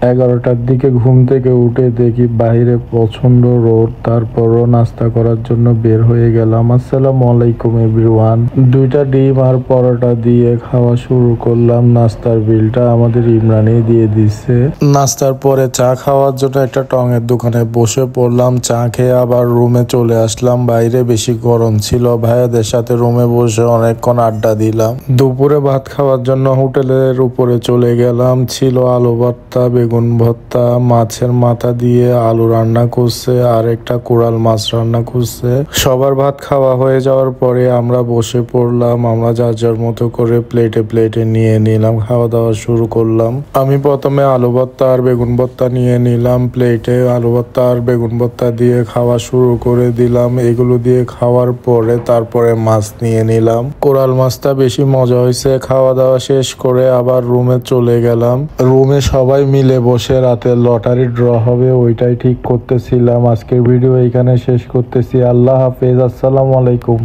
11টার দিকে ঘুম থেকে উঠে দেখি বাইরে প্রচন্ড রোদ, তারপরও নাস্তা করার জন্য বের হয়ে গেলাম। আসসালামু আলাইকুম এভরিওয়ান। 2টা ডিম আর পরোটা দিয়ে খাওয়া শুরু করলাম। নাস্তার বিলটা আমাদের ইমরানই দিয়ে দিছে। নাস্তার পরে চা খাওয়ার জন্য একটা টঙের দোকানে বসে পড়লাম। চা খেয়ে আবার রুমে চলে আসলাম। বাইরে বেশি গরম ছিল, ভাইয়াদের সাথে রুমে বসে অনেকক্ষণ আড্ডা দিলাম। দুপুরে ভাত খাওয়ার জন্য হোটেলের উপরে চলে গেলাম। ছিল আলু ভর্তা, বেগুন ভর্তা, মাছের মাথা দিয়ে আলু রান্না করছে আর একটা কোরাল মাছ রান্না করছে। সবার ভাত খাওয়া হয়ে যাওয়ার পরে আমরা বসে পড়লাম। আমরা যার যার মতো করে প্লেটে প্লেটে নিয়ে নিলাম, খাওয়া দাওয়া শুরু করলাম। আমি প্রথমে আলু ভর্তা আর বেগুন ভর্তা নিয়ে নিলাম। প্লেটে আলু ভর্তা আর বেগুন ভর্তা দিয়ে খাওয়া শুরু করে দিলাম। এগুলো দিয়ে খাওয়ার পরে তারপরে মাছ নিয়ে নিলাম। কোরাল মাছটা বেশি মজা হয়েছে। খাওয়া দাওয়া শেষ করে আবার রুমে চলে গেলাম। রুমে সবাই মিলে বসে রাতে লটারি ড্র হবে ওইটাই ঠিক করতেছিলাম। আজকের ভিডিও এখানে শেষ করতেছি। আল্লাহ হাফেজ, আসসালামু আলাইকুম।